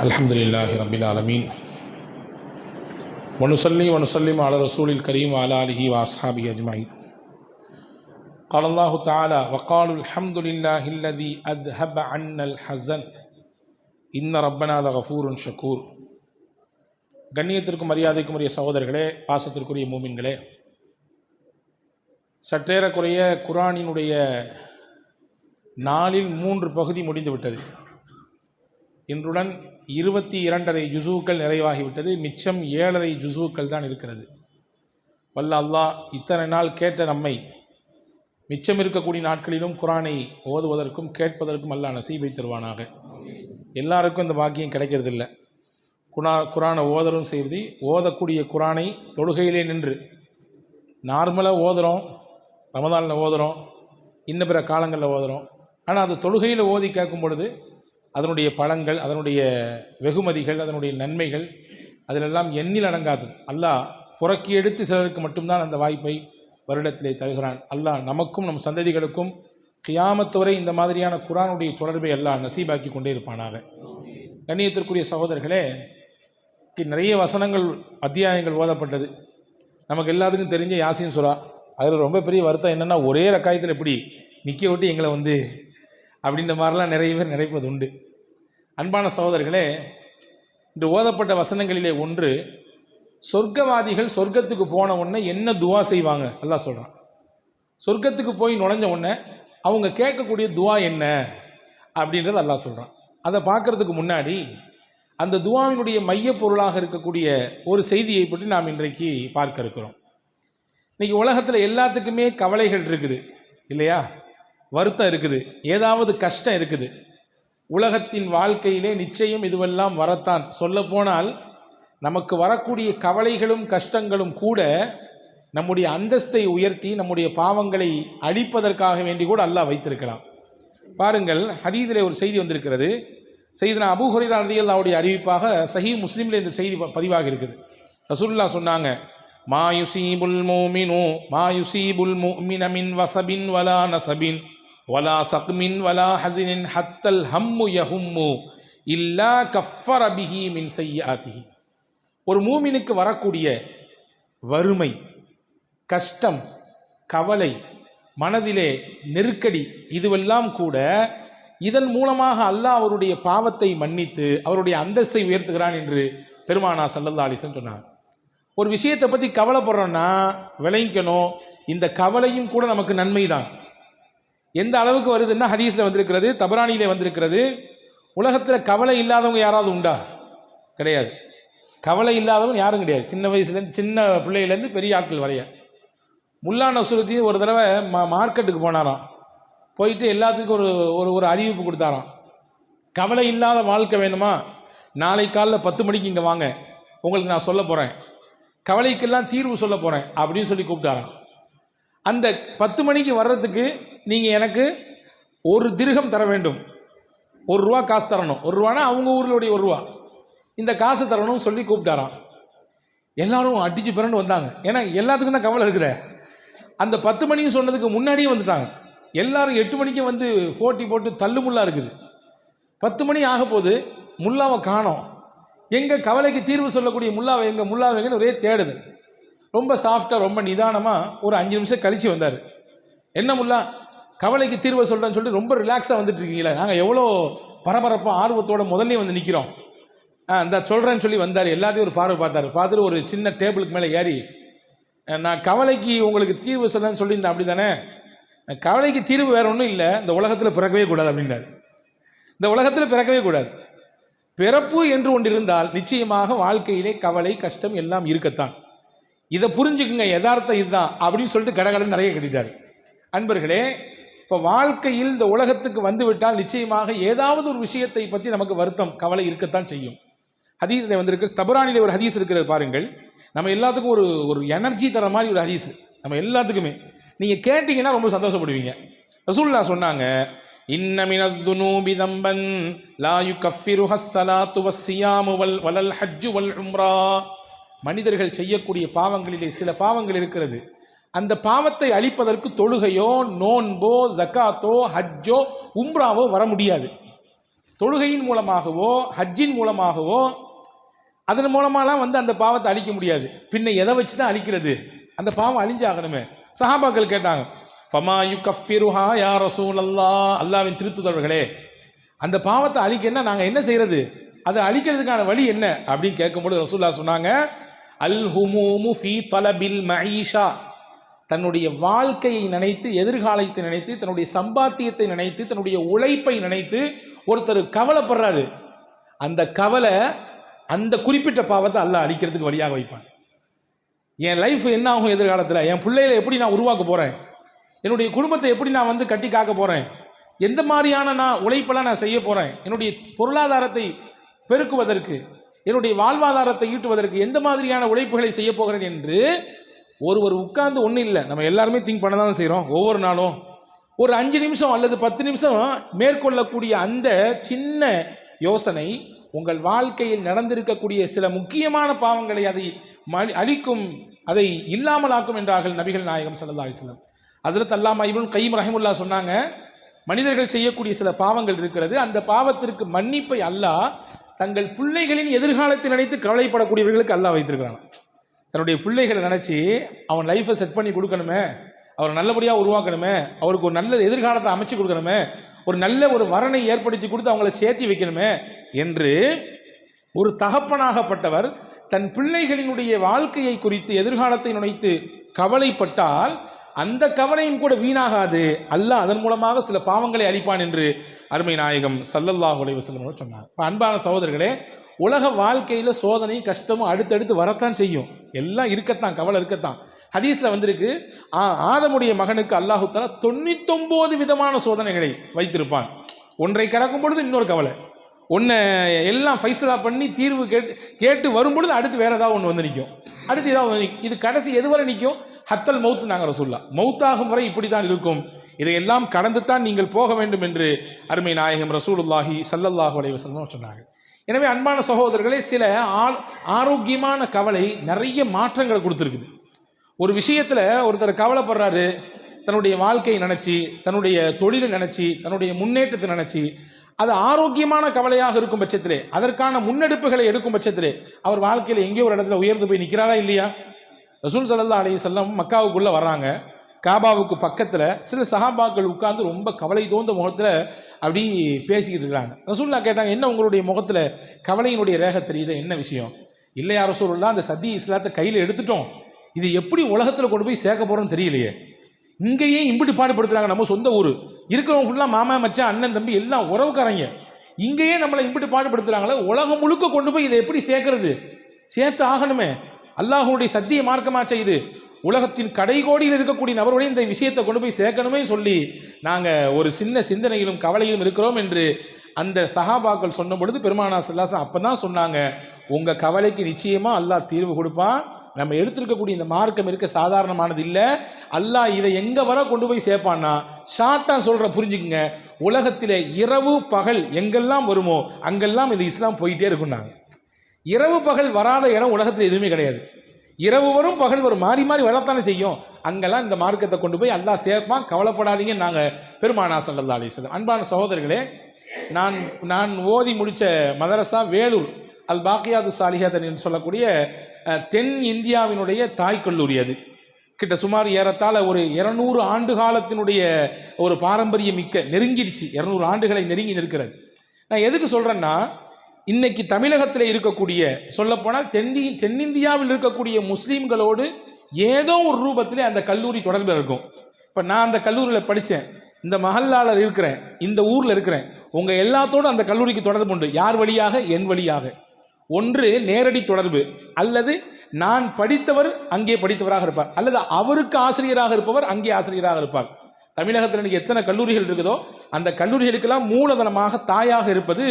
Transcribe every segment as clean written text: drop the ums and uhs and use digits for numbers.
அல்ஹம்துலில்லாஹி ரப்பில் ஆலமீன் வனுஸல்லி வனுஸல்லிமு அலா ரசூலில் கரீம் வ அலா ஆலிஹி வ அஸ்ஹாபிஹி அஜ்மஈன். قال الله تعالى وقالوا الحمد لله الذي أذهب عنا الحزن إن ربنا لغفور شكور. கண்ணியத்திற்கும் மரியாதைக்கும் உரிய சகோதரர்களே, பாசத்திற்குரிய மூமின்களே, சற்றேறக்குறைய குர்ஆனினுடைய 4இல் 3 பகுதி முடிந்துவிட்டது. இன்றுடன் 22.5 ஜுஸூக்கள் நிறைவாகிவிட்டது. மிச்சம் 7.5 ஜுஸூக்கள் தான் இருக்கிறது. வல்ல அல்லாஹ் இத்தனை நாள் கேட்ட நம்மை மிச்சம் இருக்கக்கூடிய நாட்களிலும் குர்ஆனை ஓதுவதற்கும் கேட்பதற்கும் அல்லாஹ் நசீபை தருவானாக. எல்லாருக்கும் இந்த பாக்கியம் கிடைக்கிறதில்ல. குர்ஆனை ஓதலும் செய்து ஓதக்கூடிய குர்ஆனை தொழுகையிலே நின்று நார்மலாக ஓதுகிறோம், ரமதானில் ஓதுகிறோம், இன்ன பிற காலங்களில் ஓதுகிறோம். ஆனால் அது தொழுகையில் ஓதி கேட்கும் பொழுது அதனுடைய பலன்கள், அதனுடைய வெகுமதிகள், அதனுடைய நன்மைகள் அதிலெல்லாம் எண்ணில் அடங்காது. அல்லாஹ் புறக்கி எடுத்து சிலருக்கு மட்டும்தான் அந்த வாய்ப்பை வருடத்திலே தருகிறான். அல்லாஹ் நமக்கும் நம் சந்ததிகளுக்கும் கியாமத்து வரை இந்த மாதிரியான குர்ஆனுடைய தொடர்பை அல்லாஹ் நசீபாக்கி கொண்டே இருப்பானாக. கண்ணியத்திற்குரிய சகோதரர்களே, நிறைய வசனங்கள் அத்தியாயங்கள் ஓதப்பட்டது. நமக்கு எல்லாத்துக்கும் தெரிஞ்ச யாசின் சூரா. அதில் ரொம்ப பெரிய வருத்தம் என்னென்னா, ஒரே ரக்காயத்தில் எப்படி நிற்க விட்டு எங்களை அப்படின்ற மாதிரிலாம் நிறைய பேர் நினைப்பது உண்டு. அன்பான சகோதரர்களே, இன்று ஓதப்பட்ட வசனங்களிலே ஒன்று, சொர்க்கவாதிகள் சொர்க்கத்துக்கு போன உடனே என்ன துவா செய்வாங்க அல்லாஹ் சொல்கிறான். சொர்க்கத்துக்கு போய் நுழைஞ்ச உடனே அவங்க கேட்கக்கூடிய துவா என்ன அப்படின்றது அல்லாஹ் சொல்கிறான். அதை பார்க்குறதுக்கு முன்னாடி அந்த துவாவினுடைய மையப்பொருளாக இருக்கக்கூடிய ஒரு செய்தியை பற்றி நாம் இன்றைக்கு பார்க்க இருக்கிறோம். இன்றைக்கி உலகத்தில் எல்லாத்துக்குமே கவலைகள் இருக்குது இல்லையா? வருத்தம் இருக்குது, ஏதாவது கஷ்டம் இருக்குது. உலகத்தின் வாழ்க்கையிலே நிச்சயம் இதுவெல்லாம் வரத்தான். சொல்லப்போனால் நமக்கு வரக்கூடிய கவலைகளும் கஷ்டங்களும் கூட நம்முடைய அந்தஸ்தை உயர்த்தி நம்முடைய பாவங்களை அழிப்பதற்காக வேண்டி கூட அல்லாஹ் வைத்திருக்கலாம். பாருங்கள், ஹதீஸிலே ஒரு செய்தி வந்திருக்கிறது. சையதுனா அபூ ஹுரைரா ரலியல்லாஹு அறிவிப்பாக சஹீஹ் முஸ்லிமில் இந்த செய்தி பதிவாக இருக்குது. ரசூலுல்லாஹ் சொன்னாங்க, மா யுஸீபுல் முஃமின மின் வஸபின் வலா நஸபின் வலா சக்மின் வலா ஹஸினின் ஹத்தல் ஹம்மு யஹும்மு இல்லா கஃபர பிஹி மின் ஸய்யிஆத்திஹி. ஒரு மூமினுக்கு வரக்கூடிய வறுமை, கஷ்டம், கவலை, மனதிலே நெருக்கடி, இதுவெல்லாம் கூட இதன் மூலமாக அல்லாஹ் அவருடைய பாவத்தை மன்னித்து அவருடைய அந்தஸ்தை உயர்த்துகிறான் என்று பெருமானார் ஸல்லல்லாஹு அலைஹி வஸல்லம் சொன்னார். ஒரு விஷயத்தை பற்றி கவலைப்படுறோன்னா விளங்கிக்கணும், இந்த கவலையும் கூட நமக்கு நன்மை தான். எந்த அளவுக்கு வருதுன்னா, ஹதீஸில் வந்திருக்கிறது, தபரானியிலே வந்திருக்கிறது, உலகத்தில் கவலை இல்லாதவங்க யாராவது உண்டா? கிடையாது. கவலை இல்லாதவங்க யாரும் கிடையாது. சின்ன வயசுலேருந்து, சின்ன பிள்ளையிலேருந்து பெரிய ஆட்கள் வரைய. முல்லா நஸ்ருத்தீன் ஒரு தடவை மார்க்கெட்டுக்கு போனாராம். போயிட்டு எல்லாத்துக்கும் ஒரு அறிவிப்பு கொடுத்தாராம். கவலை இல்லாத வாழ்க்கை வேணுமா? நாளை காலைல 10 மணிக்கு இங்கே வாங்க, உங்களுக்கு நான் சொல்ல போகிறேன், கவலைக்கெல்லாம் தீர்வு சொல்ல போகிறேன் அப்படின்னு சொல்லி கூப்பிட்டாராம். அந்த 10 மணிக்கு வர்றதுக்கு நீங்கள் எனக்கு 1 திர்ஹம் தர வேண்டும், ₹1 காசு தரணும். ₹1 அவங்க ஊர்களுடைய ₹1, இந்த காசு தரணும்னு சொல்லி கூப்பிட்டாராம். எல்லாரும் அடித்து பிறண்டு வந்தாங்க. ஏன்னா எல்லாத்துக்கும் தான் கவலை இருக்குதே. அந்த 10 மணிக்கு சொன்னதுக்கு முன்னாடியே வந்துட்டாங்க. எல்லாரும் 8 மணிக்கு வந்து போட்டி போட்டு தள்ளு முள்ளா இருக்குது. 10 மணி ஆக போது, முல்லாவை காணோம். எங்கே கவலைக்கு தீர்வு சொல்லக்கூடிய முல்லாவை எங்கன்னு ஒரே தேடுது. ரொம்ப சாஃப்டாக, ரொம்ப நிதானமாக ஒரு 5 நிமிஷம் கழித்து வந்தார். என்ன முல்லா, கவலைக்கு தீர்வை சொல்கிறேன்னு சொல்லிட்டு ரொம்ப ரிலாக்ஸாக வந்துட்டு இருக்கீங்களா? நாங்கள் எவ்வளோ பரபரப்பாக ஆர்வத்தோட முதல்ல வந்து நிற்கிறோம். இந்த சொல்கிறேன்னு சொல்லி வந்தார். எல்லாத்தையும் ஒரு பார்வை பார்த்தாரு. பார்த்துட்டு ஒரு சின்ன டேபிளுக்கு மேலே ஏறி, நான் கவலைக்கு உங்களுக்கு தீர்வு சொல்கிறேன்னு சொல்லியிருந்தேன், அப்படி தானே? கவலைக்கு தீர்வு வேறு ஒன்றும் இல்லை, இந்த உலகத்தில் பிறக்கவே கூடாது அப்படின்னாரு. இந்த உலகத்தில் பிறக்கவே கூடாது. பிறப்பு என்று ஒன்று இருந்தால் நிச்சயமாக வாழ்க்கையிலே கவலை, கஷ்டம் எல்லாம் இருக்கத்தான். இதை புரிஞ்சுக்குங்க, யதார்த்தம் இதுதான் அப்படின்னு சொல்லிட்டு கடகடன் நிறைய கட்டிட்டார். அன்பர்களே, இப்போ வாழ்க்கையில் இந்த உலகத்துக்கு வந்துவிட்டால் நிச்சயமாக ஏதாவது ஒரு விஷயத்தை பற்றி நமக்கு வருத்தம், கவலை இருக்கத்தான் செய்யும். ஹதீஸில் வந்திருக்கு, தபரானிலே ஒரு ஹதீஸ் இருக்கிறது பாருங்கள். நம்ம எல்லாத்துக்கும் ஒரு எனர்ஜி தர மாதிரி ஒரு ஹதீஸ், நம்ம எல்லாத்துக்குமே. நீங்கள் கேட்டிங்கன்னா ரொம்ப சந்தோஷப்படுவீங்க. ரசூலுல்லாஹ் சொன்னாங்க, இன்ன மினத் துனூபி தம்பன் லா யுகஃபிருஹ ஸலாத்து வஸ்ஸியாமு வலல் ஹஜ்ஜு வல் உம்ரா. மனிதர்கள் செய்யக்கூடிய பாவங்களிலே சில பாவங்கள் இருக்கிறது, அந்த பாவத்தை அழிப்பதற்கு தொழுகையோ, நோன்போ, ஜக்காத்தோ, ஹஜ்ஜோ, உம்ராவோ வர முடியாது. தொழுகையின் மூலமாகவோ ஹஜ்ஜின் மூலமாகவோ அதன் மூலமாலாம் அந்த பாவத்தை அழிக்க முடியாது. பின்ன எதை வச்சு தான் அழிக்கிறது? அந்த பாவம் அழிஞ்சாகணுமே. சஹாபாக்கள் கேட்டாங்க, ஃபமா யுகஃபிருஹா யா ரசூலல்லாஹ், அல்லாஹ்வின் திருத்துதர்களே, அந்த பாவத்தை அழிக்கன்னா நாங்கள் என்ன செய்யறது, அதை அழிக்கிறதுக்கான வழி என்ன அப்படின்னு கேட்கும்போது ரசூலுல்லாஹ் சொன்னாங்க, அல் ஹுமூமு ஃபீ தலபில் மஈஷா, தன்னுடைய வாழ்க்கையை நினைத்து, எதிர்காலத்தை நினைத்து, தன்னுடைய சம்பாத்தியத்தை நினைத்து, தன்னுடைய உழைப்பை நினைத்து ஒருத்தர் கவலைப்படுறாரு. அந்த கவலை அந்த குறிப்பிட்ட பாவத்தை அல்லாஹ் அழிக்கிறதுக்கு வழியாக வைப்பான். என் லைஃப் என்ன ஆகும் எதிர்காலத்தில், என் பிள்ளைகளை எப்படி நான் உருவாக்க போகிறேன், என்னுடைய குடும்பத்தை எப்படி நான் கட்டி காக்க போகிறேன், எந்த மாதிரியான நான் உழைப்பெல்லாம் நான் செய்ய போகிறேன், என்னுடைய பொருளாதாரத்தை பெருக்குவதற்கு, என்னுடைய வாழ்வாதாரத்தை ஈட்டுவதற்கு எந்த மாதிரியான உழைப்புகளை செய்ய போகிறேன் என்று ஒருவர் உட்கார்ந்து ஒன்றும் இல்லை, நம்ம எல்லாருமே திங்க் பண்ண தான் செய்கிறோம். ஒவ்வொரு நாளும் ஒரு 5 நிமிஷம் அல்லது 10 நிமிஷம் மேற்கொள்ளக்கூடிய அந்த சின்ன யோசனை உங்கள் வாழ்க்கையில் நடந்திருக்கக்கூடிய சில முக்கியமான பாவங்களை அதை அழிக்கும், அதை இல்லாமலாக்கும் என்றார்கள் நபிகள் நாயகம் ஸல்லல்லாஹு அலைஹி வஸல்லம். ஹஜ்ரத் அல்லாமா இப்னு கய்யிம் ரஹிமஹுல்லாஹ் சொன்னாங்க, மனிதர்கள் செய்யக்கூடிய சில பாவங்கள் இருக்கிறது, அந்த பாவத்திற்கு மன்னிப்பை அல்லாஹ் தங்கள் பிள்ளைகளின் எதிர்காலத்தை நினைத்து கவலைப்படக்கூடியவர்களுக்கு அல்லாஹ் வைத்திருக்கிறான். தன்னுடைய பிள்ளைகளை நினச்சி அவன் லைஃப்பை செட் பண்ணி கொடுக்கணுமே, அவரை நல்லபடியாக உருவாக்கணுமே, அவருக்கு ஒரு நல்ல எதிர்காலத்தை அமைச்சு கொடுக்கணுமே, ஒரு நல்ல ஒரு வரனை ஏற்படுத்தி கொடுத்து அவங்கள சேர்த்தி வைக்கணுமே என்று ஒரு தகப்பனாகப்பட்டவர் தன் பிள்ளைகளினுடைய வாழ்க்கையை குறித்து, எதிர்காலத்தை நினைத்து கவலைப்பட்டால் அந்த கவலையும் கூட வீணாகாது, அல்லாஹ் அதன் மூலமாக சில பாவங்களை அளிப்பான் என்று அருமை நாயகம் ஸல்லல்லாஹு அலைஹி வஸல்லம் சொன்னார். அன்பான சகோதரர்களே, உலக வாழ்க்கையில் சோதனை கஷ்டமும் அடுத்தடுத்து வரத்தான் செய்யும், எல்லாம் இருக்கத்தான், கவலை இருக்கத்தான். ஹதீஸில் வந்திருக்கு, ஆதமுடைய மகனுக்கு அல்லாஹு தஆலா 99 விதமான சோதனைகளை வைத்திருப்பான். ஒன்றை கடக்கும் பொழுது இன்னொரு கவலை, ஒன்றை எல்லாம் ஃபைசலா பண்ணி தீர்வு கேட்டு வரும்பொழுது அடுத்து வேற ஏதாவது ஒன்று நிற்கும், அடுத்து ஏதாவது நிற்கும். இது கடைசி எதுவரை நிற்கும்? ஹத்தல் மவுத். நாங்கள் ரசூலுல்லாஹ் மவுத்தாகும் வரை இப்படி தான் இருக்கும், இதையெல்லாம் கடந்து தான் நீங்கள் போக வேண்டும் என்று அருமை நாயகம் ரசூலுல்லாஹி ஸல்லல்லாஹு அலைஹி வஸல்லம் சொன்னார்கள். எனவே அன்பான சகோதரர்களே, சில ஆரோக்கியமான கவலை நிறைய மாற்றங்களை கொடுத்துருக்குது. ஒரு விஷயத்தில் ஒருத்தர் கவலைப்படுறாரு, தன்னுடைய வாழ்க்கையை நினச்சி, தன்னுடைய தொழிலை நினச்சி, தன்னுடைய முன்னேற்றத்தை நினச்சி, அது ஆரோக்கியமான கவலையாக இருக்கும் பட்சத்திலே, அதற்கான முன்னெடுப்புகளை எடுக்கும் பட்சத்திலே அவர் வாழ்க்கையில் எங்கேயோ ஒரு இடத்துல உயர்ந்து போய் நிற்கிறாரா இல்லையா? ரசூல் ஸல்லல்லாஹு அலைஹி வஸல்லம் மக்காவுக்குள்ளே வர்றாங்க, காபாவுக்கு பக்கத்தில் சில சஹாபாக்கள் உட்கார்ந்து ரொம்ப கவலை தோந்த முகத்தில் அப்படி பேசிக்கிட்டு இருக்கிறாங்க. ரசூலுல்லாஹ் கேட்டாங்க, என்ன உங்களுடைய முகத்தில் கவலையினுடைய ரேகை தெரியுது, என்ன விஷயம்? இல்லையா ரசூலுல்லாஹ், அந்த சத்தி இஸ்லாத்தை கையில் எடுத்துட்டோம், இது எப்படி உலகத்தில் கொண்டு போய் சேர்க்க போகிறோன்னு தெரியலையே, இங்கேயே இம்பிட்டு பாடுபடுத்துறாங்க, நம்ம சொந்த ஊர் இருக்கிறவங்க ஃபுல்லாக மாமா மச்சான் அண்ணன் தம்பி எல்லாம் உறவுக்காரங்க, இங்கேயே நம்மளை இம்பிட்டு பாடுபடுத்துறாங்களே, உலகம் முழுக்க கொண்டு போய் இதை எப்படி சேர்க்கறது? சேர்த்து ஆகணுமே, அல்லாஹ்வுடைய சத்திய மார்க்கமாச்சே இது, உலகத்தின் கடைகோடியில் இருக்கக்கூடிய நபர்களையும் இந்த விஷயத்தை கொண்டு போய் சேர்க்கணுமே சொல்லி நாங்கள் ஒரு சின்ன சிந்தனையிலும் கவலையிலும் இருக்கிறோம் என்று அந்த சஹாபாக்கள் சொன்ன பொழுது பெருமானார் ஸல்லல்லாஹு அலைஹி வஸல்லம் அப்போ தான் சொன்னாங்க, உங்கள் கவலைக்கு நிச்சயமாக அல்லாஹ் தீர்வு கொடுப்பான். நம்ம எடுத்திருக்கக்கூடிய இந்த மார்க்கம் இருக்க சாதாரணமானது இல்லை, அல்லாஹ் இதை எங்கே வர கொண்டு போய் சேர்ப்பான்னா, ஷார்ட்டாக சொல்கிற புரிஞ்சுக்குங்க, உலகத்தில் இரவு பகல் எங்கெல்லாம் வருமோ அங்கெல்லாம் இது இஸ்லாம் போயிட்டே இருக்குன்னாங்க. இரவு பகல் வராத இடம் உலகத்தில் எதுவுமே கிடையாது, இரவு வரும் பகல் வரும், மாறி மாறி வரத்தானே செய்யும், அங்கெல்லாம் இந்த மார்க்கத்தை கொண்டு போய் அல்லாஹ் சேர்ப்பான், கவலைப்படாதீங்கன்னு நாங்கள் பெருமானார் ஸல்லல்லாஹு அலைஹி வஸல்லம். அன்பான சகோதரர்களே, நான் ஓதி முடித்த மதரசா வேலூர் அல் பாக்கியாது சாலிஹாத் என்று சொல்லக்கூடிய தென் இந்தியாவினுடைய தாய் கல்லூரி. அது கிட்ட சுமார் ஏறத்தாழ ஒரு 200 ஆண்டு காலத்தினுடைய ஒரு பாரம்பரியம் மிக்க, நெருங்கிடுச்சு, 200 ஆண்டுகளை நெருங்கி நிற்கிறது. நான் எதுக்கு சொல்கிறேன்னா, இன்னைக்கு தமிழகத்தில் இருக்கக்கூடிய, சொல்லப்போனால் தென்னிந்தியாவில் இருக்கக்கூடிய முஸ்லீம்களோடு ஏதோ ஒரு ரூபத்திலே அந்த கல்லூரி தொடர்பு இருக்கும். இப்போ நான் அந்த கல்லூரியில் படித்தேன், இந்த மஹல்லாவில் இருக்கிறேன், இந்த ஊரில் இருக்கிறேன், உங்கள் எல்லாத்தோடும் அந்த கல்லூரிக்கு தொடர்பு உண்டு. யார் வழியாக? என் வழியாக. ஒன்று நேரடி தொடர்பு, அல்லது நான் படித்தவர் அங்கே படித்தவராக இருப்பார், அல்லது அவருக்கு ஆசிரியராக இருப்பவர் அங்கே ஆசிரியராக இருப்பார். தமிழகத்தில் இன்றைக்கி எத்தனை கல்லூரிகள் இருக்குதோ அந்த கல்லூரிகளுக்கெல்லாம் மூலதனமாக தாயாக இருப்பது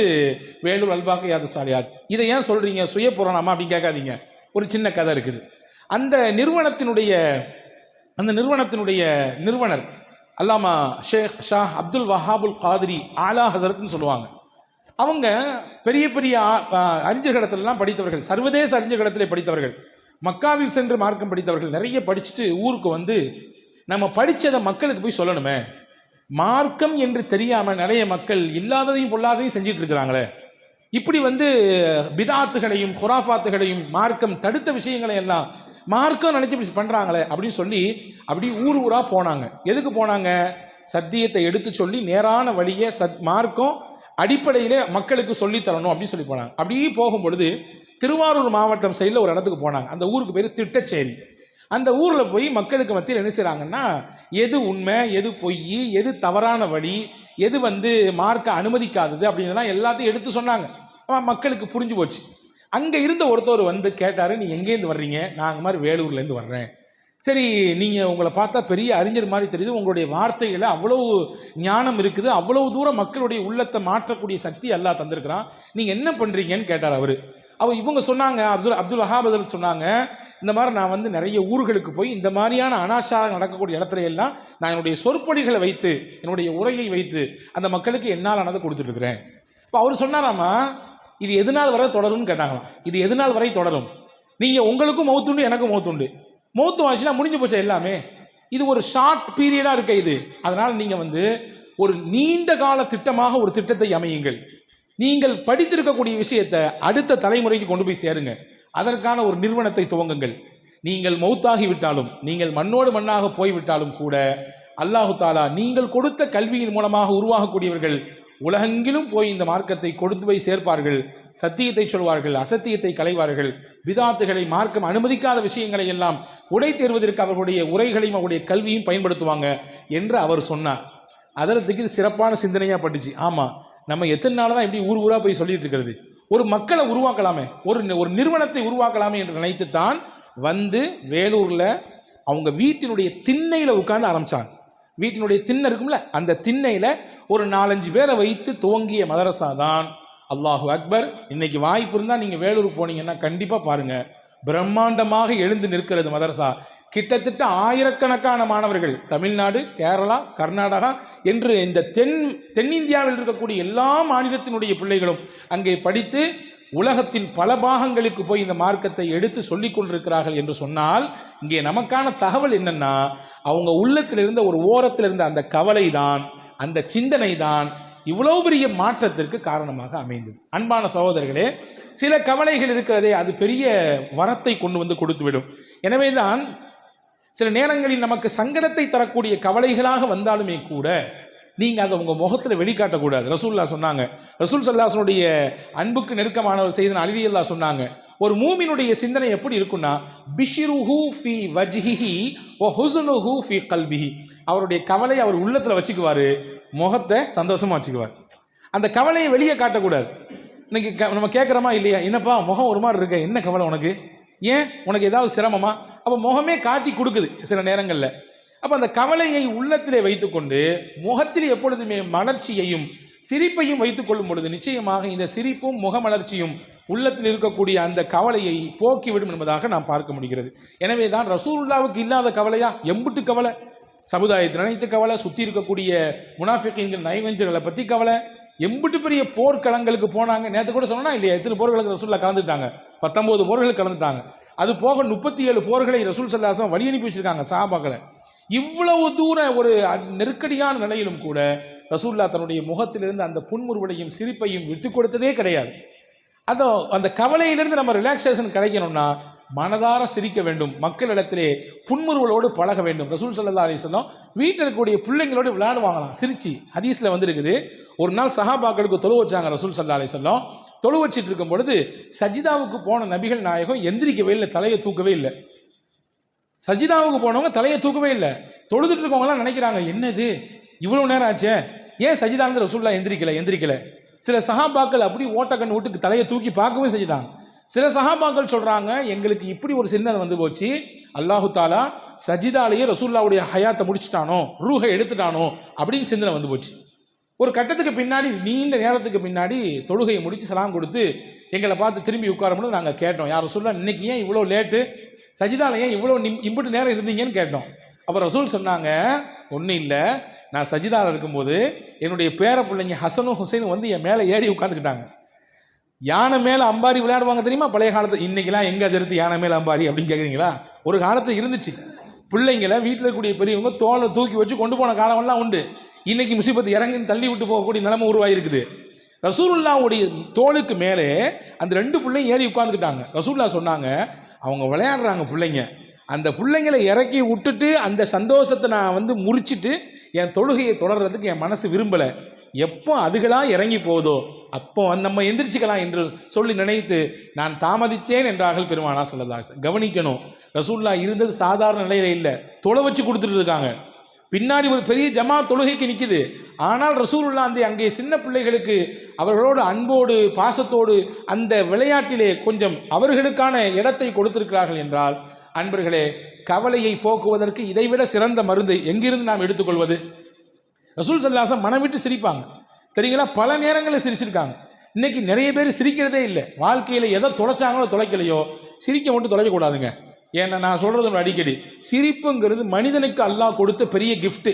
வேலூர் அல் பாக்கியாது சாலிஹாத். இதை ஏன் சொல்கிறீங்க, சுய புராணமா அப்படின்னு கேட்காதீங்க, ஒரு சின்ன கதை இருக்குது. அந்த நிறுவனத்தினுடைய நிறுவனர் அல்லாமா ஷேக் ஷா அப்துல் வஹாபுல் காதிரி ஆலா ஹசரத்னு சொல்லுவாங்க. அவங்க பெரிய பெரிய அறிஞர்களிடத்திலலாம் படித்தவர்கள், சர்வதேச அறிஞர்களிடத்திலே படித்தவர்கள், மக்காவில் சென்று மார்க்கம் படித்தவர்கள். நிறைய படிச்சுட்டு ஊருக்கு வந்து நம்ம படித்ததை மக்களுக்கு போய் சொல்லணுமே, மார்க்கம் என்று தெரியாமல் நிறைய மக்கள் இல்லாததையும் பொல்லாததையும் செஞ்சிட்டு இருக்கிறாங்களே, இப்படி பிதாத்துகளையும் குராஃபாத்துகளையும் மார்க்கம் தடுத்த விஷயங்களை எல்லாம் மார்க்கம் நினைச்சு இப்படி பண்றாங்களே அப்படின்னு சொல்லி அப்படி ஊர் ஊரா போனாங்க. எதுக்கு போனாங்க? சத்தியத்தை எடுத்து சொல்லி நேரான வழியை மார்க்கம் அடிப்படையிலே மக்களுக்கு சொல்லி தரணும் அப்படின்னு சொல்லி போனாங்க. அப்படியே போகும் பொழுது திருவாரூர் மாவட்டம் சைடில் ஒரு இடத்துக்கு போனாங்க. அந்த ஊருக்கு பேர் திட்டச்சேரி. அந்த ஊரில் போய் மக்களுக்கு மத்தியில் என்ன செய்கிறாங்கன்னா, எது உண்மை, எது பொய், எது தவறான வழி, எது மார்க்க அனுமதிக்காதது அப்படின்றதெல்லாம் எல்லாத்தையும் எடுத்து சொன்னாங்க. மக்களுக்கு புரிஞ்சு போச்சு. அங்கே இருந்த ஒருத்தர் கேட்டார், நீ எங்கேருந்து வர்றீங்க? நான் அந்த மாதிரி வேலூர்லேருந்து வர்றேன். சரி, நீங்கள் உங்களை பார்த்தா பெரிய அறிஞர் மாதிரி தெரியுது, உங்களுடைய வார்த்தையில் அவ்வளவு ஞானம் இருக்குது, அவ்வளவு தூரம் மக்களுடைய உள்ளத்தை மாற்றக்கூடிய சக்தி எல்லாம் தந்திருக்கிறான், நீங்கள் என்ன பண்ணுறீங்கன்னு கேட்டார் அவர். இவங்க சொன்னாங்க, அப்துல் வஹாப் சொன்னாங்க, இந்த மாதிரி நான் நிறைய ஊர்களுக்கு போய் இந்த மாதிரியான அனாச்சாரம் நடக்கக்கூடிய இடத்துல எல்லாம் நான் என்னுடைய சொற்பொழிகளை வைத்து, என்னுடைய உரையை வைத்து அந்த மக்களுக்கு என்னால் ஆனதை கொடுத்துட்டு இருக்கிறேன். இப்போ அவர் சொன்னாராமா, இது எது நாள் வரை தொடரும்னு கேட்டாங்களாம். இது எது நாள் வரை தொடரும்? நீங்கள் உங்களுக்கும் மௌத்துண்டு, எனக்கும் மௌத்துண்டு, மௌத்து வாசினா முடிஞ்சு போச்சு எல்லாமே. இது ஒரு ஷார்ட் பீரியடாக இருக்க இது. அதனால் நீங்கள் ஒரு நீண்ட கால திட்டமாக ஒரு திட்டத்தை அமையுங்கள். நீங்கள் படித்திருக்கக்கூடிய விஷயத்தை அடுத்த தலைமுறைக்கு கொண்டு போய் சேருங்க. அதற்கான ஒரு நிறுவனத்தை துவங்குங்கள். நீங்கள் மௌத்தாகி விட்டாலும், நீங்கள் மண்ணோடு மண்ணாக போய்விட்டாலும் கூட அல்லாஹு தாலா நீங்கள் கொடுத்த கல்வியின் மூலமாக உருவாகக்கூடியவர்கள் உலகெங்கிலும் போய் இந்த மார்க்கத்தை கொண்டு போய் சேர்ப்பார்கள், சத்தியத்தை சொல்வார்கள், அசத்தியத்தை களைவார்கள், பிதாத்துகளை மார்க்கம் அனுமதிக்காத விஷயங்களை எல்லாம் உடை தேர்வதற்கு அவர்களுடைய உரைகளையும் அவருடைய கல்வியும் பயன்படுத்துவாங்க என்று அவர் சொன்னார். அதற்கு இது சிறப்பான சிந்தனையாக பட்டுச்சு. ஆமாம், நம்ம எத்தனை நாள் தான் இப்படி ஊர் ஊராக போய் சொல்லிட்டு இருக்கிறது? ஒரு மக்களை உருவாக்கலாமே, ஒரு நிறுவனத்தை உருவாக்கலாமே என்று நினைத்துத்தான் வேலூரில் அவங்க வீட்டினுடைய திண்ணையில் உட்கார்ந்து ஆரம்பித்தாங்க. வீட்டினுடைய திண்ணை இருக்கும்ல, அந்த திண்ணையில் ஒரு 4-5 பேரை வைத்து துவங்கிய மதரசா தான் அல்லாஹு அக்பர். இன்னைக்கு வாய்ப்பு இருந்தால் நீங்கள் வேலூருக்கு போனீங்கன்னா கண்டிப்பாக பாருங்கள், பிரம்மாண்டமாக எழுந்து நிற்கிறது மதரசா. கிட்டத்தட்ட ஆயிரக்கணக்கான மாணவர்கள் தமிழ்நாடு, கேரளா, கர்நாடகா என்று இந்த தென்னிந்தியாவில் இருக்கக்கூடிய எல்லா மாநிலத்தினுடைய பிள்ளைகளும் அங்கே படித்து உலகத்தின் பல பாகங்களுக்கு போய் இந்த மார்க்கத்தை எடுத்து சொல்லிக் கொண்டிருக்கிறார்கள் என்று சொன்னால், இங்கே நமக்கான தகவல் என்னன்னா, அவங்க உள்ளத்தில் இருந்த ஒரு ஓரத்தில் இருந்த அந்த கவலை தான், அந்த சிந்தனை தான் இவ்வளவு பெரிய மாற்றத்திற்கு காரணமாக அமைந்தது. அன்பான சகோதரர்களே, சில கவலைகள் இருக்கிறதே, அது பெரிய வரத்தை கொண்டு கொடுத்துவிடும். எனவே தான் சில நேரங்களில் நமக்கு சங்கடத்தை தரக்கூடிய கவலைகளாக வந்தாலுமே கூட நீங்கள் அதை உங்கள் முகத்தில் வெளிக்காட்டக்கூடாது. ரசூல்லா சொன்னாங்க, ரசூல் ஸல்லல்லாஹு அன்புக்கு நெருக்கமானவர் செய்தன அலி ரலியல்லாஹு சொன்னாங்க, ஒரு மூமினுடைய சிந்தனை எப்படி இருக்குன்னா, பிஷ்ருஹு ஃபி வஜ்ஹிஹி வ ஹுஸ்னுஹு ஃபி கல்பிஹி. அவருடைய கவலை அவர் உள்ளத்தில் வச்சுக்குவார், முகத்தை சந்தோஷமாக வச்சுக்குவார். அந்த கவலையை வெளியே காட்டக்கூடாது. இன்னைக்கு நம்ம கேட்குறோமா இல்லையா, என்னப்பா முகம் ஒரு மாதிரி இருக்க, என்ன கவலை உனக்கு, ஏன் உனக்கு ஏதாவது சிரமமா? அப்போ முகமே காட்டி கொடுக்குது சில நேரங்களில். அப்போ அந்த கவலையை உள்ளத்திலே வைத்துக்கொண்டு முகத்தில் எப்பொழுதுமே மலர்ச்சியையும் சிரிப்பையும் வைத்துக் கொள்ளும் பொழுது நிச்சயமாக இந்த சிரிப்பும் முகமலர்ச்சியும் உள்ளத்தில் இருக்கக்கூடிய அந்த கவலையை போக்கிவிடும் என்பதாக நாம் பார்க்க முடிகிறது. எனவே தான் ரசூலுல்லாவுக்கு இல்லாத கவலையா? எம்புட்டு கவலை, சமுதாயத்தில் அனைத்து கவலை, சுற்றி இருக்கக்கூடிய முனாஃபிகீன்கள் நயவஞ்சர்களை பற்றி கவலை, எம்புட்டு பெரிய போர்க்களங்களுக்கு போனாங்க. நேற்று கூட சொன்னா இல்லையா, எத்தனை போர்களுக்கு ரசூலுல்லாஹ் கலந்துட்டாங்க? 19 போர்கள் கலந்துட்டாங்க. அது போக 37 போர்களை ரசூல் ஸல்லல்லாஹு அலைஹி வஸல்லம் வழி அனுப்பி வச்சிருக்காங்க சஹாபாக்களை. இவ்வளவு தூர ஒரு நெருக்கடியான நிலையிலும் கூட ரசூலுல்லாஹ் தன்னுடைய முகத்திலிருந்து அந்த புன்முறுவலையும் சிரிப்பையும் விட்டு கொடுத்ததே கிடையாது. அந்த கவலையிலிருந்து நம்ம ரிலாக்ஸேஷன் கிடைக்கணும்னா மனதார சிரிக்க வேண்டும், மக்களிடத்திலே புன்முறுவலோடு பழக வேண்டும். ரசூல் ஸல்லல்லாஹு அலைஹி வஸல்லம் வீட்டில் இருக்கக்கூடிய பிள்ளைங்களோடு விளையாடுவாங்களாம் சிரிச்சு. ஹதீஸில் வந்திருக்குது, ஒரு நாள் சஹாபாக்களுக்கு தொழு வச்சாங்க ரசூல் ஸல்லல்லாஹு அலைஹி வஸல்லம். தொழு வச்சிட்டு இருக்கும் பொழுது சஜிதாவுக்கு போன நபிகள் நாயகம் எந்திரிக்கவே இல்லை, தலையை தூக்கவே இல்லை. சஜிதாவுக்கு போனவங்க தலையை தூக்கவே இல்லை. தொழுதுட்டு இருக்கவங்கலாம் நினைக்கிறாங்க, என்னது இவ்வளவு நேரம் ஆச்சே, ஏன் சஜிதாந்து ரசூலுல்லாஹ் எந்திரிக்கல. சில சஹாபாக்கள் அப்படி ஓட்டக்கண் வீட்டுக்கு தலையை தூக்கி பார்க்கவும் செஞ்சுட்டாங்க. சில சஹாபாக்கள் சொல்றாங்க, எங்களுக்கு இப்படி ஒரு சிந்தனை வந்து போச்சு, அல்லாஹு தாலா சஜிதாலேயே ரசூலுல்லாஹ்வுடைய ஹயாத்தை முடிச்சுட்டானோ, ரூஹை எடுத்துட்டானோ அப்படின்னு சிந்தனை வந்து போச்சு. ஒரு கட்டத்துக்கு பின்னாடி, நீண்ட நேரத்துக்கு பின்னாடி தொழுகையை முடித்து சலாம் கொடுத்து எங்களை பார்த்து திரும்பி உட்காரும்போது நாங்கள் கேட்டோம், யார் ரசூலுல்லாஹ் இன்னைக்கு ஏன் இவ்வளோ லேட்டு, சஜிதால ஏன் இவ்வளோ இம்புட்டு நேரம் இருந்தீங்கன்னு கேட்டோம். அப்போ ரசூல் சொன்னாங்க, ஒன்றும் இல்லை, நான் சஜிதாவில் இருக்கும்போது என்னுடைய பேர பிள்ளைங்க ஹசனும் ஹுசைனும் வந்து என் மேலே ஏறி உட்காந்துக்கிட்டாங்க. யானை மேலே அம்பாரி விளையாடுவாங்க தெரியுமா பழைய காலத்தில்? இன்னைக்கெல்லாம் எங்கே ஜெருத்து யானை மேலே அம்பாரி அப்படின்னு கேட்குறீங்களா? ஒரு காலத்தில் இருந்துச்சு. பிள்ளைங்களை வீட்டில் இருக்கக்கூடிய பெரியவங்க தோலை தூக்கி வச்சு கொண்டு போன காலமெல்லாம் உண்டு. இன்னைக்கு முசீபத் இறங்கின்னு தள்ளி விட்டு போகக்கூடிய நிலைமை உருவாயிருக்குது. ரசூலுல்லாவுடைய தோளுக்கு மேலே அந்த 2 பிள்ளைங்க ஏறி உட்காந்துக்கிட்டாங்க. ரசூலுல்லா சொன்னாங்க, அவங்க விளையாடுறாங்க பிள்ளைங்க, அந்த பிள்ளைங்களை இறக்கி விட்டுட்டு அந்த சந்தோஷத்தை நான் முறிச்சிட்டு என் தொழுகையை தொடர்றதுக்கு என் மனசு விரும்பலை. எப்போ அதுகளாக இறங்கி போதோ அப்போ நம்ம எந்திரிச்சிக்கலாம் என்று சொல்லி நினைத்து நான் தாமதித்தேன் என்றார்கள் பெருமானா ஸல்லல்லாஹு அலைஹி வஸல்லம். கவனிக்கணும், ரசூலுல்லா இருந்தது சாதாரண நிலையில இல்லை, தொலை வச்சு கொடுத்துட்டு இருக்காங்க. பின்னாடி ஒரு பெரிய ஜமாத் தொழுகைக்கு நிற்குது. ஆனால் ரசூலுல்லா அங்கே சின்ன பிள்ளைகளுக்கு அவர்களோடு அன்போடு பாசத்தோடு அந்த விளையாட்டிலே கொஞ்சம் அவர்களுக்கான இடத்தை கொடுத்திருக்கிறார்கள் என்றால், அன்பர்களே, கவலையை போக்குவதற்கு இதைவிட சிறந்த மருந்து எங்கிருந்து நாம் எடுத்துக்கொள்வது? ரசூல் ஸல்லல்லாஹு அலைஹி வஸல்லம் மனம் விட்டு சிரிப்பாங்க தெரியுங்களா? பல நேரங்களில் சிரிச்சிருக்காங்க. இன்னைக்கு நிறைய பேர் சிரிக்கிறதே இல்லை. வாழ்க்கையில் எதை தொலைச்சாங்களோ தொலைக்கலையோ சிரிக்க மட்டும் தொலைக்கக்கூடாதுங்க. ஏன்னா நான் சொல்கிறது அடிக்கடி, சிரிப்புங்கிறது மனிதனுக்கு அல்லாஹ் கொடுத்த பெரிய கிஃப்ட்டு.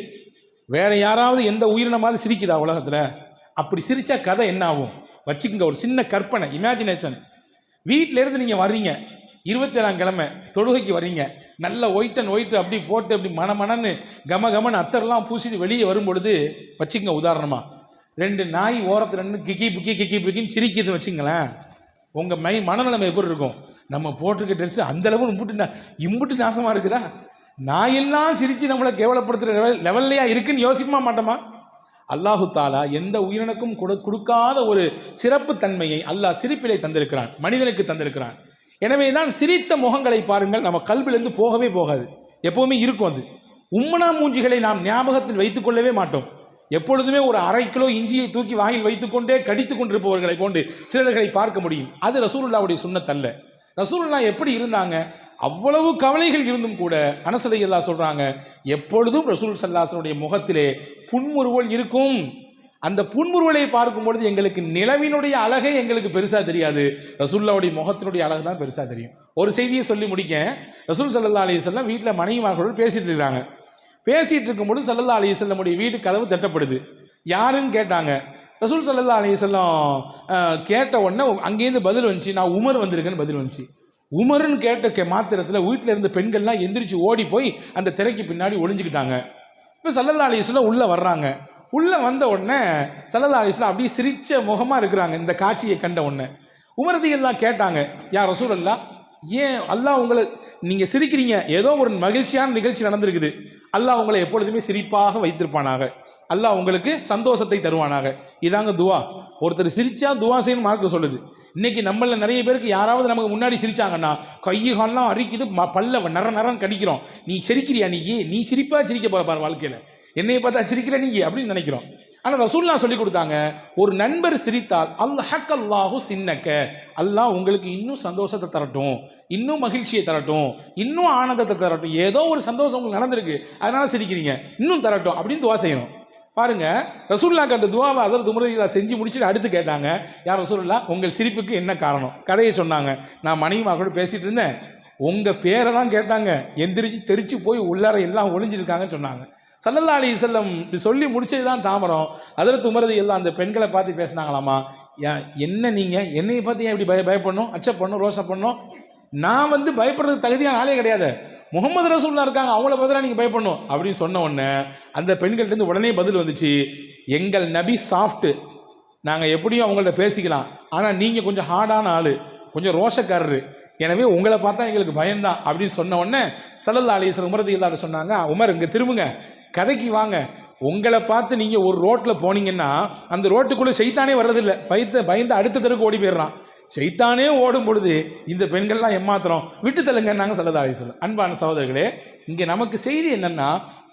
வேற யாராவது எந்த உயிரினமாவது சிரிக்குதா உலகத்தில்? அப்படி சிரித்தா கதை என்ன ஆகும் வச்சுக்கோங்க. ஒரு சின்ன கற்பனை, இமேஜினேஷன். வீட்டிலேருந்து நீங்கள் வர்றீங்க, 27ஆம் கிழமை தொழுகைக்கு வர்றீங்க, நல்ல ஒயிட் அப்படி போட்டு அப்படி மனமனன்னு கமன்னு அத்தரெல்லாம் பூசிட்டு வெளியே வரும்பொழுது வச்சுக்கோங்க, உதாரணமாக 2 நாய் ஓரத்தில் 2 கிக்கி புக்கின்னு சிரிக்குதுன்னு வச்சுங்களேன். உங்கள் மனநிலைமை எப்படி இருக்கும்? நம்ம போட்டிருக்க ட்ரெஸ்ஸு அந்தளவு இம்புட்டு நாசமாக இருக்குதா? நாயெல்லாம் சிரித்து நம்மளை கேவலப்படுத்துகிற லெவல்லையா இருக்குன்னு யோசிப்பா மாட்டோமா? அல்லாஹு தாலா எந்த உயிரினுக்கும் கொடுக்காத ஒரு சிறப்பு தன்மையை அல்லாஹ் சிரிப்பிலை தந்திருக்கிறான், மனிதனுக்கு தந்திருக்கிறான். எனவே தான் சிரித்த முகங்களை பாருங்கள், நம்ம கல்விலேருந்து போகவே போகாது, எப்போவுமே இருக்கும். அது உம்மனா மூஞ்சிகளை நாம் ஞாபகத்தில் வைத்துக்கொள்ளவே மாட்டோம். எப்பொழுதுமே ஒரு 1/2 கிலோ இஞ்சியை தூக்கி வாயில் வைத்துக்கொண்டே கடித்து கொண்டிருப்பவர்களை போன்று சிலர்களை பார்க்க முடியும். அது ரசூலுல்லாவுடைய சுன்னத்தல்ல. ரசூலுல்லா எப்படி இருந்தாங்க? அவ்வளவு கவலைகள் இருந்தும் கூட அனஸ் ரலியல்லாஹு சொல்றாங்க, எப்பொழுதும் ரசூல் ஸல்லல்லாஹு அலைஹி வஸல்லம் முகத்திலே புன்முறுவல் இருக்கும். அந்த புன்முறுவலை பார்க்கும் பொழுது எங்களுக்கு நிலவினுடைய அழகே எங்களுக்கு பெருசா தெரியாது, ரசூலுல்லாவுடைய முகத்தினுடைய அழகு தான் பெருசா தெரியும். ஒரு செய்தியை சொல்லி முடிக்க, ரசூல் ஸல்லல்லாஹு அலைஹி வஸல்லம் வீட்டில் மனைவிமார்களோடு பேசிட்டு இருக்காங்க. பேசிட்டு இருக்கும்போது ஸல்லல்லாஹு அலைஹி வஸல்லமுடைய வீட்டு கதவு தட்டப்படுது. யாருன்னு கேட்டாங்க. ரசூல் ஸல்லல்லாஹு அலைஹி வஸல்லம் கேட்ட உடனே அங்கேருந்து பதில் வந்துச்சு, நான் உமர் வந்திருக்கேன்னு பதில் வந்துச்சு. உமர்னு கேட்ட மாத்திரத்தில் வீட்டில் இருந்த பெண்கள்லாம் எந்திரிச்சு ஓடி போய் அந்த திரைக்கு பின்னாடி ஒளிஞ்சுக்கிட்டாங்க. இப்போ ஸல்லல்லாஹு அலைஹி வஸல்லம் உள்ளே வர்றாங்க. உள்ளே வந்த உடனே ஸல்லல்லாஹு அலைஹி வஸல்லம் அப்படியே சிரிச்ச முகமாக இருக்கிறாங்க. இந்த காட்சியை கண்ட உடனே உமர் ரலியல்லாஹு கேட்டாங்க, யா ரசூலல்லாஹ், ஏன் அல்லாஹ் உங்களை, நீங்கள் சிரிக்கிறீங்க, ஏதோ ஒரு மகிழ்ச்சியான நிகழ்ச்சி நடந்திருக்குது, அல்லாஹ் உங்களை எப்பொழுதுமே சிரிப்பாக வைத்திருப்பானாக, அல்லாஹ் உங்களுக்கு சந்தோஷத்தை தருவானாக. இதாங்க துவா. ஒருத்தர் சிரிச்சா துவா செய்யணும் மார்க்க சொல்லுது. இன்னைக்கு நம்மள நிறைய பேருக்கு யாராவது நமக்கு முன்னாடி சிரிச்சாங்கன்னா கையெல்லாம் அரிக்குது, பல்ல நரன்னு கடிக்கிறோம். நீ சிரிக்கிறியா? நீ சிரிப்பா சிரிக்க போற பாரு வாழ்க்கையில், என்னையை பார்த்தா சிரிக்கிற நீ அப்படின்னு நினைக்கிறோம். ஆனால் ரசூலுல்லாஹ் சொல்லி கொடுத்தாங்க, ஒரு நண்பர் சிரித்தால் அல்லாஹு சின்னக்க, அல்லாஹ் உங்களுக்கு இன்னும் சந்தோஷத்தை தரட்டும், இன்னும் மகிழ்ச்சியை தரட்டும், இன்னும் ஆனந்தத்தை தரட்டும். ஏதோ ஒரு சந்தோஷம் உங்களுக்கு நடந்திருக்கு, அதனால சிரிக்கிறீங்க, இன்னும் தரட்டும் அப்படின்னு துவா செய்யணும். பாருங்க, ரசூலுல்லாஹ்க்கு அந்த துவாவை ஹஸரத் உமர் ரலியல்லாஹு செஞ்சு முடிச்சுட்டு அடுத்து கேட்டாங்க, யார் ரசூலுல்லாஹ், உங்கள் சிரிப்புக்கு என்ன காரணம்? கதையை சொன்னாங்க. நான் மனைவிமாரோட பேசிட்டு இருந்தேன், உங்கள் பேரை தான் கேட்டாங்க, எந்திரிச்சு தெரிச்சு போய் உள்ளார எல்லாம் ஒளிஞ்சிருக்காங்கன்னு சொன்னாங்க. ஸல்லல்லாஹு அலைஹி வஸல்லம் சொல்லி முடிச்சது தான் தாமரம். ஹஸரத் உமர் ரலியல்லாஹு அந்த பெண்களை பார்த்து பேசினாங்களாமா, என்ன நீங்கள் என்னையை பார்த்து ஏன் இப்படி பயப்படணும், அச்சப்படணும், ரோஷப்படணும்? நான் பயப்படுறதுக்கு தகுதியான ஆளே கிடையாது, முகமது ரசூலுல்லாஹ் இருக்காங்க, அவங்கள பார்த்து நீங்கள் பயப்படணும் அப்படின்னு சொன்ன உடனே அந்த பெண்கள்கிட்ட உடனே பதில் வந்துச்சு, எங்கள் நபி சாஃப்ட்டு, நாங்கள் எப்படியும் அவங்கள்ட்ட பேசிக்கலாம், ஆனால் நீங்கள் கொஞ்சம் ஹார்டான ஆள், கொஞ்சம் ரோஷக்காரரு, எனவே உங்களை பார்த்தா எங்களுக்கு பயம்தான் அப்படின்னு சொன்ன உடனே ஸல்லல்லாஹு அலைஹி வஸல்லம் உமர் ரலியல்லாஹு சொன்னாங்க, உமர் இங்கே திரும்புங்க, கதைக்கு வாங்க. உங்களை பார்த்து நீங்கள் ஒரு ரோட்டில் போனீங்கன்னா அந்த ரோட்டுக்குள்ளே சைத்தானே வர்றதில்லை, பயந்து அடுத்த தெருக்கு ஓடி போயிடுறான். சைத்தானே ஓடும் பொழுது இந்த பெண்கள்லாம் ஏமாத்திரம் விட்டு தள்ளுங்கன்னாங்க ஸல்லல்லாஹு அலைஹி வஸல்லம். அன்பான சகோதரர்களே, இங்கே நமக்கு செய்தி என்னன்னா,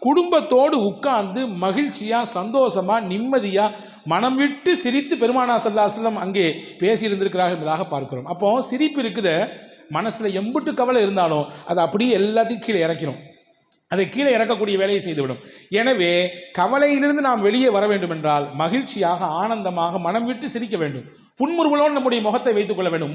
குடும்பத்தோடு உட்கார்ந்து மகிழ்ச்சியாக சந்தோஷமாக நிம்மதியாக மனம் விட்டு சிரித்து பெருமானார் ஸல்லல்லாஹு அலைஹி வஸல்லம் அங்கே பேசியிருந்திருக்கிறார்கள் என்பதாக பார்க்கிறோம். அப்போ சிரிப்பு இருக்குத, மனசில் எம்புட்டு கவலை இருந்தாலும் அதை அப்படியே எல்லாத்தையும் கீழே இறக்கிறோம், அதை கீழே இறக்கக்கூடிய வேலையை செய்துவிடும். எனவே கவலையிலிருந்து நாம் வெளியே வர வேண்டும் என்றால் மகிழ்ச்சியாக ஆனந்தமாக மனம் விட்டு சிரிக்க வேண்டும், புன்முறுவலோடு நம்முடைய முகத்தை வைத்துக் கொள்ள வேண்டும்.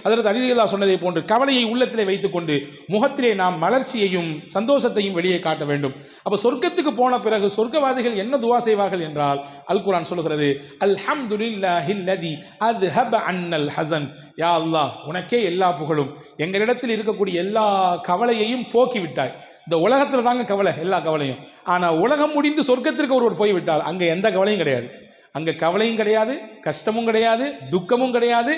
அதற்கு அலி ரலியல்லாஹு சொன்னதை போன்று கவலையை உள்ளத்திலே வைத்துக்கொண்டு முகத்திலே நாம் மலர்ச்சியையும் சந்தோஷத்தையும் வெளியே காட்ட வேண்டும். அப்போ சொர்க்கத்துக்கு போன பிறகு சொர்க்கவாதிகள் என்ன துவா செய்வார்கள் என்றால், அல் குர்ஆன் சொல்கிறது, அல்ஹம்துலில்லாஹில்லதி அஸ்ஹப அன்னல் ஹஸன், யா அல்லாஹ், உனக்கே எல்லா புகழும், எங்களிடத்தில் இருக்கக்கூடிய எல்லா கவலையையும் போக்கிவிட்டாய். இந்த உலகத்தில் தாங்க கவலை, எல்லா கவலையும். ஆனால் உலகம் முடிந்து சொர்க்கத்திற்கு ஒருவர் போய்விட்டால் அங்கே எந்த கவலையும் கிடையாது. அங்கே கவலையும் கிடையாது, கஷ்டமும் கிடையாது, துக்கமும் கிடையாது,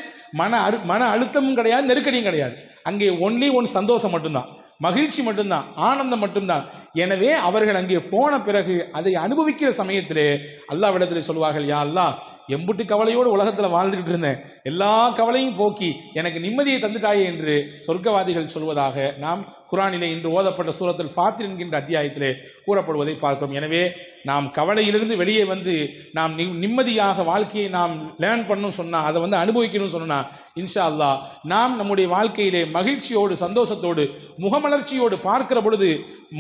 மன அழுத்தமும் கிடையாது, நெருக்கடியும் கிடையாது. அங்கே ஒன்லி ஒன் சந்தோஷம் மட்டும்தான், மகிழ்ச்சி மட்டும்தான், ஆனந்தம் மட்டும்தான். எனவே அவர்கள் அங்கே போன பிறகு அதை அனுபவிக்கிற சமயத்திலே அல்லாஹ்விடத்திலே சொல்வார்கள், யா அல்லாஹ், எம்புட்டு கவலையோடு உலகத்தில் வாழ்ந்துக்கிட்டு இருந்தேன், எல்லா கவலையும் போக்கி எனக்கு நிம்மதியை தந்துட்டாயே என்று சொர்க்கவாதிகள் சொல்வதாக நாம் குர்ஆனிலே இன்று ஓதப்பட்ட சூரத்துல் ஃபாத்திர் என்கின்ற அத்தியாயத்திலே கூறப்படுவதை பார்க்கிறோம். எனவே நாம் கவலையிலிருந்து வெளியே வந்து நாம் நிம்மதியாக வாழ்க்கையை நாம் லேர்ன் பண்ணணும் சொன்னால், அதை வந்து அனுபவிக்கணும்னு சொன்னால், இன்ஷா அல்லாஹ் நாம் நம்முடைய வாழ்க்கையிலே மகிழ்ச்சியோடு சந்தோஷத்தோடு முகமலர்ச்சியோடு பார்க்கிற பொழுது,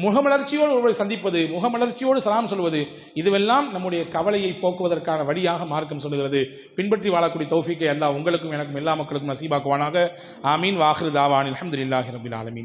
முகமலர்ச்சியோடு ஒருவரை சந்திப்பது, முகமலர்ச்சியோடு சலாம் சொல்வது, இதுவெல்லாம் நம்முடைய கவலையை போக்குவதற்கான வழியாக மார்க்கம் சொல்லுகிறது. பின்பற்றி வாழக்கூடிய தௌஃபீக்கை அல்லாஹ் உங்களுக்கும் எனக்கும் எல்லா மக்களுக்கும் நசீபாக்குவானாக. ஆமீன். வாஹிரு தாவானில் அல்ஹம்துலில்லாஹி ரப்பில் ஆலமீன்.